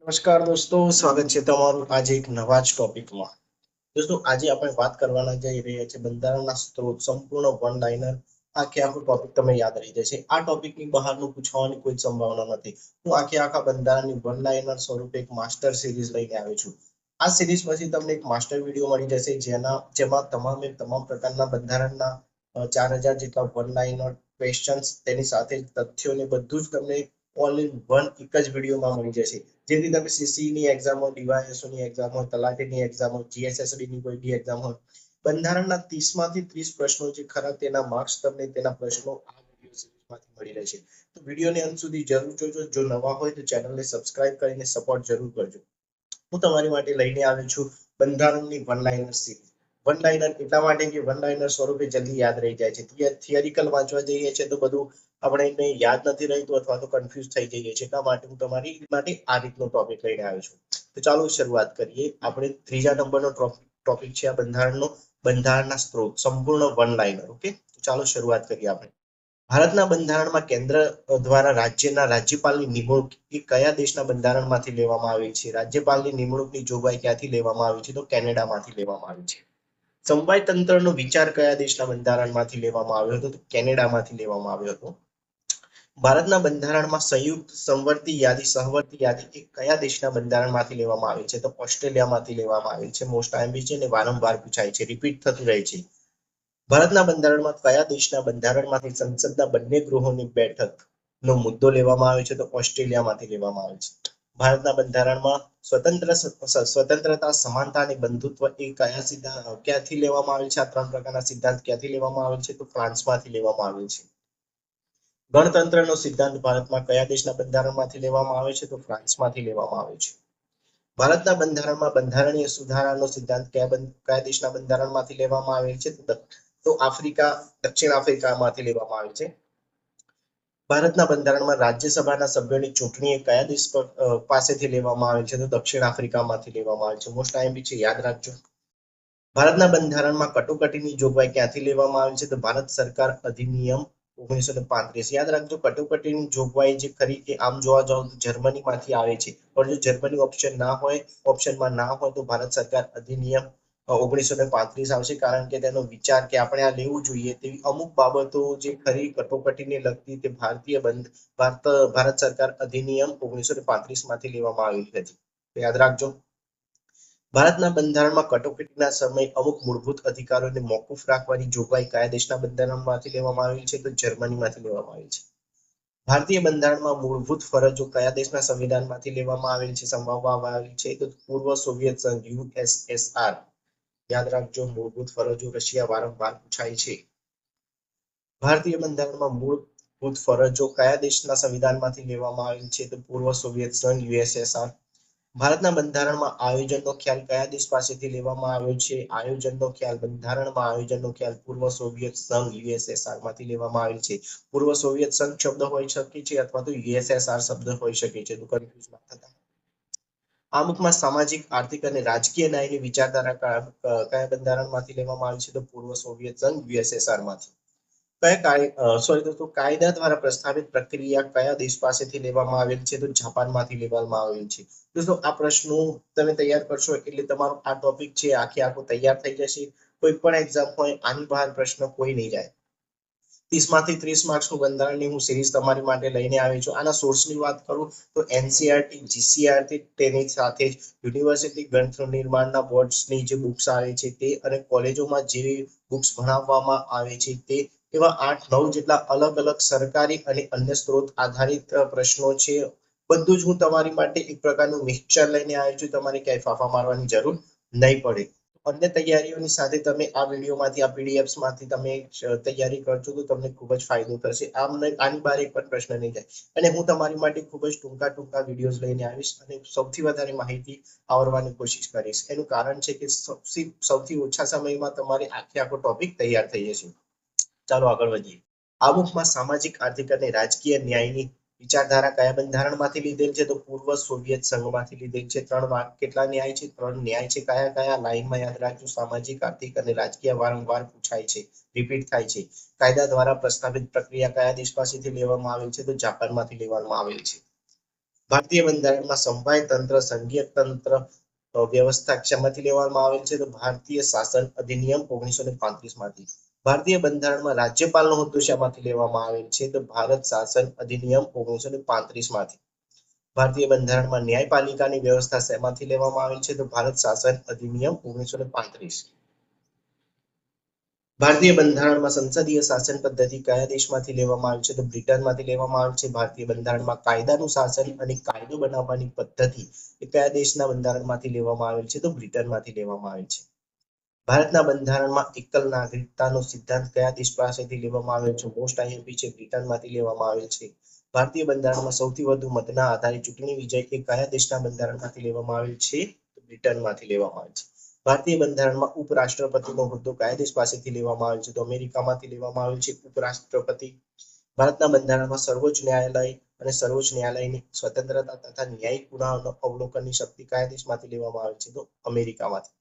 નમસ્કાર દોસ્તો, સ્વાગત છે તમારું આજે એક નવા જ ટોપિકમાં. દોસ્તો, આજે આપણે વાત કરવાના જઈ રહ્યા છે બંધારણના સ્ત્રોત સંપૂર્ણ વન લાઇનર. આખો ટોપિક તમને યાદ રહી જશે. આ ટોપિકની બહારનું પૂછવાની કોઈ સંભાવના નથી. હું આખા બંધારણની વન લાઇનર સ્વરૂપે એક માસ્ટર સિરીઝ લઈને આવ્યો છું. આ સિરીઝ પછી તમને એક માસ્ટર વિડીયો મળી જશે જેમાં તમામ પ્રકારના બંધારણના 4000 જેટલા વન લાઇનર ક્વેશ્ચન્સ તેની સાથે તથ્યોને બધું જ તમને ઓલ ઇન વન એક જ વિડીયોમાં મળી જશે. જેથી તમે સીસી ની એક્ઝામ હોય, ડીવાયએસઓ ની એક્ઝામ હોય, તલાટીની એક્ઝામ હોય, જીએસએસબી ની કોઈ બી એક્ઝામ હોય, બંધારણના 30 માંથી 30 પ્રશ્નો જે ખરા તેના માર્ક્સ તમને તેના પ્રશ્નો આ વિડીયો સિરીઝમાંથી મળી રહેશે. તો વિડીયોને અંત સુધી જરૂર જોજો. જો નવા હોય તો ચેનલને સબસ્ક્રાઇબ કરીને સપોર્ટ જરૂર કરજો. હું તમારી માટે લઈને આવ્યો છું બંધારણની one liner series. One liner એટલા માટે કે વન લાઇનર સ્વરૂપે જલ્દી યાદ રહી જાય છે. થિયરિકલ વાંચવા જઈએ છે તો બધું આપણે યાદ નથી રહેતું અથવા તો કન્ફ્યુઝ થઈ જઈએ છીએ. એટલા માટે હું તમારી માટે આ રીતનો ટોપિક લઈને આવ્યો છું. તો ચાલો શરૂઆત કરીએ. આપણે ત્રીજા નંબરનો ટોપિક છે આ બંધારણના સ્ત્રોત સંપૂર્ણ વન લાઇનર. ઓકે, તો ચાલો શરૂઆત કરીએ. આપણે ભારતના બંધારણમાં કેન્દ્ર દ્વારા રાજ્યપાલની નિમણૂક એ કયા દેશના બંધારણમાંથી લેવામાં આવી છે? રાજ્યપાલની નિમણૂકની જોગવાઈ ક્યાંથી લેવામાં આવી છે? તો કેનેડામાંથી લેવામાં આવી છે. સમવાય તંત્રનો વિચાર કયા દેશના બંધારણમાંથી લેવામાં આવ્યો હતો? તો કેનેડામાંથી લેવામાં આવ્યો હતો. ભારતના બંધારણમાં સંયુક્ત સહવર્તી યાદી એ કયા દેશના બંધારણમાંથી લેવામાં આવી છે? તો ઓસ્ટ્રેલિયામાંથી લેવામાં આવી છે. મોસ્ટ આઈએમપી છે અને વારંવાર પૂછાય છે, રિપીટ થતું રહે છે. ભારતના બંધારણમાં કયા દેશના બંધારણમાંથી સંસદના બંને ગૃહોની બેઠકનો મુદ્દો લેવામાં આવે છે? તો ઓસ્ટ્રેલિયામાંથી લેવામાં આવે છે. ભારતના બંધારણમાં સ્વતંત્રતા, સમાનતા અને બંધુત્વ એ ક્યાંથી લેવામાં આવે છે? આ ત્રણ પ્રકારના સિદ્ધાંત ક્યાંથી લેવામાં આવે છે? તો ફ્રાન્સમાંથી લેવામાં આવે છે. ગણતંત્રનો સિદ્ધાંત ભારતમાં કયા દેશના બંધારણમાંથી લેવામાં આવે છે? તો ફ્રાન્સમાંથી લેવામાં આવે છે. ભારતના બંધારણમાં બંધારણીય સુધારાનો સિદ્ધાંત કયા દેશના બંધારણમાંથી લેવામાં આવે છે? તો દક્ષિણ આફ્રિકામાંથી લેવામાં આવે છે. ભારતના બંધારણમાં રાજ્યસભાના સભ્યોની ચૂંટણી કયા દેશ પાસેથી લેવામાં આવે છે? તો દક્ષિણ આફ્રિકામાંથી લેવામાં આવે છે. મોસ્ટ આઈએમપી છે, યાદ રાખજો. ભારતના બંધારણમાં કટોકટીની જોગવાઈ ક્યાંથી લેવામાં આવી છે? તો ભારત સરકાર અધિનિયમ 1935. યાદ રાખજો, કટોકટીની જોગવાઈ જે ખરી કે આમ જોવા જાવ તો જર્મનીમાંથી આવે છે. પણ જો જર્મની ઓપ્શનમાં ના હોય તો ભારત સરકાર અધિનિયમ 1935 આવશે. કારણ કે તેનો વિચાર કે આપણે આ લેવું જોઈએ તેવી અમુક બાબતો જે ખરી કટોકટીને લગતી તે ભારત સરકાર અધિનિયમ 1935 માંથી લેવામાં આવી હતી. યાદ રાખજો. ભારતના બંધારણમાં કટોકટીના સમયે અમુક મૂળભૂત અધિકારોને મોકૂફ રાખવાની જોગવાઈ કયા દેશના બંધારણમાંથી લેવામાં આવી છે? તો જર્મનીમાંથી લેવામાં આવી છે. ભારતીય બંધારણમાં મૂળભૂત ફરજો કયા દેશના સંવિધાનમાંથી લેવામાં આવેલ છે, સમાવવામાં આવી છે? તો પૂર્વ સોવિયત સંઘ યુએસએસઆર. યાદ રાખજો, મૂળભૂત ફરજો રશિયા વારંવાર પૂછાય છે. ભારતીય બંધારણમાં મૂળભૂત ફરજો કયા દેશના સંવિધાનમાંથી લેવામાં આવેલ છે? તો પૂર્વ સોવિયત સંઘ યુએસએસઆર. ભારતના બંધારણમાં આયોજનનો ખ્યાલ કયા દેશ પાસેથી લેવામાં આવ્યો છે? બંધારણમાં આયોજનનો ખ્યાલ પૂર્વ સોવિયત સંઘ યુએસએસઆર માંથી લેવામાં આવેલ છે. પૂર્વ સોવિયત સંઘ શબ્દ હોઈ શકે છે અથવા તો યુએસએસઆર શબ્દ હોઈ શકે છે. તો કન્ફ્યુઝ ના થતા. આમુખમાં સામાજિક, આર્થિક અને રાજકીય ન્યાયની વિચારધારા કયા બંધારણમાંથી લેવામાં આવી છે? તો પૂર્વ સોવિયત સંઘ યુએસએસઆર માંથી. કાયદા દ્વારા પ્રસ્તાવિત પ્રક્રિયા કયા દેશ પાસેથી લેવામાં આવેલ છે? તો જાપાનમાંથી લેવામાં આવેલ છે. દોસ્તો, આ પ્રશ્નો તમે તૈયાર કરશો એટલે તમારો આ ટોપિક છે આખો તૈયાર થઈ જશે. કોઈ પણ એક્ઝામ હોય આની બહાર પ્રશ્ન કોઈ નહીં જાય. 30 માંથી 30 માર્ક્સનું બંધારણની હું સિરીઝ તમારી માટે લઈને આવી છું. આના સોર્સની વાત કરું તો એનસીઈઆરટી, જીસીઈઆરટી, તેની સાથે યુનિવર્સિટી ગ્રંથ નિર્માણના બોર્ડ્સની જે બુક્સ આવે છે તે અને કોલેજોમાં જે બુક્સ ભણાવવામાં આવે છે તે એવા 8-9 જેટલા અલગ અલગ સરકારી અને અન્ય સ્ત્રોત આધારિત પ્રશ્નો છે. બધું જ હું તમારી માટે એક પ્રકારનું મિક્સચર લઈને આવ્યો છું. તમારે ક્યાંય ફાફા મારવાની જરૂર નહીં પડે. અન્ય તૈયારીઓની સાથે તમે આ વિડીયોમાંથી, આ પીડીએફ્સ માંથી તમે તૈયારી કરજો તો તમને ખૂબ જ ફાયદો થશે. આની બહાર એક પણ પ્રશ્ન નહીં જાય. અને હું તમારી માટે ખૂબ જ ટૂંકા વિડીયોઝ લઈને આવીશ અને સૌથી વધારે માહિતી આવરવાની કોશિશ કરીશ. એનું કારણ છે કે સૌથી ઓછા સમયમાં તમારે આખો ટોપિક તૈયાર થઈ જશે. ચાલો આગળ વધીએ. આમુખમાં સામાજિક, આર્થિક અને રાજકીય ન્યાયની વિચારધારા કયા બંધારણમાંથી લીધેલ છે? તો પૂર્વ સોવિયત સંઘમાંથી લીધેલ છે. કેટલા ન્યાય છે? 3 ન્યાય છે. કયા લાઈનમાં? યાદ રાખજો, સામાજિક, આર્થિક અને રાજકીય વારંવાર પૂછાય છે, રિપીટ થાય છે. કાયદા દ્વારા પ્રસ્તાવિત પ્રક્રિયા કયા દેશ પાસેથી લેવામાં આવેલ છે? તો જાપાનમાંથી લેવામાં આવેલ છે. ભારતીય બંધારણમાં સમવાય તંત્ર સંઘીય તંત્ર વ્યવસ્થા શેમાંથી લેવામાં આવેલ છે? તો ભારતીય શાસન અધિનિયમ 1935 માંથી. ભારતીય બંધારણમાં રાજ્યપાલનો હોદ્દો શેમાંથી લેવામાં આવેલ છે? તો ભારત શાસન અધિનિયમ 1935 માંથી. ભારતીય બંધારણમાં ન્યાયપાલિકાની વ્યવસ્થા શેમાંથી લેવામાં આવેલ છે? તો ભારત શાસન અધિનિયમ 1935. ભારતીય બંધારણમાં સંસદીય શાસન પદ્ધતિ કયા દેશમાંથી લેવામાં આવી છે? તો બ્રિટનમાંથી લેવામાં આવી છે. ભારતીય બંધારણમાં કાયદાનું શાસન અને કાયદો બનાવવાની પદ્ધતિ એ કયા દેશના બંધારણમાંથી લેવામાં આવેલ છે? તો બ્રિટનમાંથી લેવામાં આવેલ છે. ભારતના બંધારણમાં એકલ નાગરિકતાનો સિદ્ધાંત કયા દેશ પાસેથી લેવામાં આવ્યો છે? મોસ્ટ આઈએમપી છે, બ્રિટનમાંથી લેવામાં આવેલ છે. ભારતીય બંધારણમાં સૌથી વધુ મતના આધારે ચૂંટણી વિજય એ કયા દેશના બંધારણમાંથી લેવામાં આવેલ છે? તો બ્રિટનમાંથી લેવામાં આવેલ છે. ભારતીય બંધારણમાં ઉપરાષ્ટ્રપતિનો હોદ્દો કયા દેશ પાસેથી લેવામાં આવેલ છે? તો અમેરિકામાંથી લેવામાં આવેલ છે ઉપરાષ્ટ્રપતિ. ભારતના બંધારણમાં સર્વોચ્ચ ન્યાયાલય અને સર્વોચ્ચ ન્યાયાલયની સ્વતંત્રતા તથા ન્યાયિક પુનઃ અવલોકનની શક્તિ કયા દેશમાંથી લેવામાં આવે છે? તો અમેરિકામાંથી.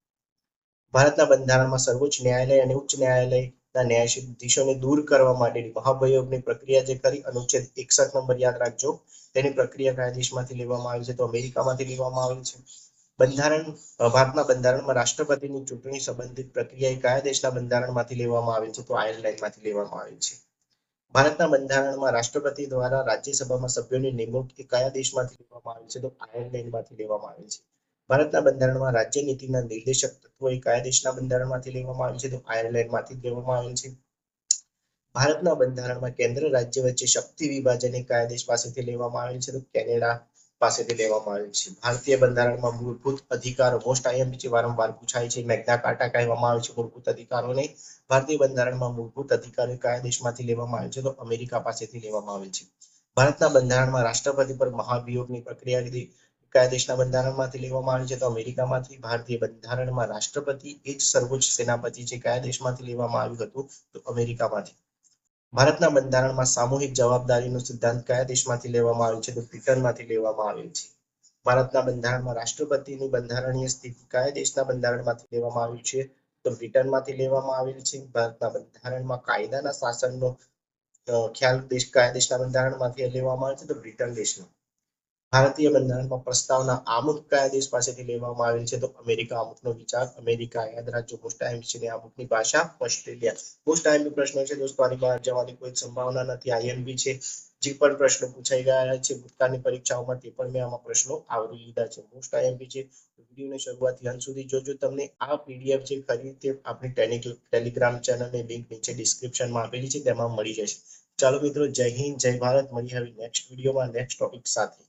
ભારતના બંધારણમાં સર્વોચ્ચ ન્યાયાલય અને ઉચ્ચ ન્યાયાલયના ન્યાયાધીશોને દૂર કરવા માટેની મહાભિયોગની પ્રક્રિયા જે કરી અનુચ્છેદ 61 નંબર યાદ રાખજો. તેની પ્રક્રિયા કયા દેશમાંથી લેવામાં આવી છે? તો અમેરિકામાંથી લેવામાં આવી છે. ભારતના બંધારણમાં રાષ્ટ્રપતિની ચૂંટણી સંબંધિત પ્રક્રિયા કયા દેશના બંધારણમાંથી લેવામાં આવી છે? તો આયર્લેન્ડમાંથી લેવામાં આવી છે. ભારતના બંધારણમાં રાષ્ટ્રપતિ દ્વારા રાજ્યસભામાં સભ્યોની નિમણૂક એ કયા દેશમાંથી લેવામાં આવી છે? તો આયર્લેન્ડમાંથી લેવામાં આવી છે. ભારતના બંધારણમાં રાજ્ય નીતિના નિર્દેશક તત્વો એ કયા દેશના બંધારણમાંથી લેવામાં આવી છે? તો આયર્લેન્ડમાંથી લેવામાં આવેલ છે. ભારતના બંધારણમાં કેન્દ્ર રાજ્ય વચ્ચે શક્તિ વિભાજન એ કયા દેશ પાસેથી લેવામાં આવેલ છે? તો કેનેડા પાસેથી લેવામાં આવેલ છે. ભારતીય બંધારણમાં મૂળભૂત અધિકારો મોસ્ટ આઈએમપી વારંવાર પૂછાય છે. મેગ્ના કાર્ટા કહેવામાં આવે છે મૂળભૂત અધિકારોને. ભારતીય બંધારણમાં મૂળભૂત અધિકારો કયા દેશમાંથી લેવામાં આવે છે? તો અમેરિકા પાસેથી લેવામાં આવેલ છે. ભારતના બંધારણમાં રાષ્ટ્રપતિ પર મહાભિયોગની પ્રક્રિયા કયા દેશના બંધારણમાંથી લેવામાં આવી છે? તો અમેરિકામાંથી. ભારતીય બંધારણમાં રાષ્ટ્રપતિ એ જ સર્વોચ્ચ સેનાપતિ છે. કયા દેશમાંથી લેવામાં આવ્યું હતું? તો અમેરિકામાંથી. ભારતના બંધારણમાં સામૂહિક જવાબદારીનો સિદ્ધાંત કયા દેશમાંથી લેવામાં આવ્યો છે? તો બ્રિટનમાંથી લેવામાં આવ્યો છે. ભારતના બંધારણમાં રાષ્ટ્રપતિની બંધારણીય સ્થિતિ કયા દેશના બંધારણમાંથી લેવામાં આવ્યું છે? તો બ્રિટનમાંથી લેવામાં આવેલ છે. ભારતના બંધારણમાં કાયદાના શાસનનો ખ્યાલ કયા દેશના બંધારણમાંથી લેવામાં આવે છે? તો બ્રિટન દેશનો. ભારતીય બંધારણમાં પ્રસ્તાવના આમુખ કયા દેશ પાસેથી લેવામાં આવેલ છે? તો અમેરિકા આમુખનો વિચાર અમેરિકા. યાદ રાખજો. મોસ્ટ આઈએમપી છે આમુખની ભાષા ઓસ્ટ્રેલિયા. મોસ્ટ આઈએમપી પ્રશ્ન છે દોસ્તો. આની બહાર જવાની કોઈ સંભાવના નથી. આઈએમપી છે. જે પણ પ્રશ્નો પૂછાઈ ગયા છે ભૂતકાળની પરીક્ષાઓમાં તે પણ મેં આમાં પ્રશ્નો આવરી લીધા છે. મોસ્ટ આઈએમપી છે. વિડીયોને શરૂઆતથી અંત સુધી જોજો. તમને આ પીડીએફ જે ખરી તે આપણી ટેલિગ્રામ ચેનલની લિંક નીચે ડિસ્ક્રિપ્શનમાં આપેલી છે તેમાં મળી જશે. ચાલો મિત્રો, જય હિન્દ, જય ભારત. મળીએ હવે નેક્સ્ટ વિડીયોમાં નેક્સ્ટ ટોપિક સાથે.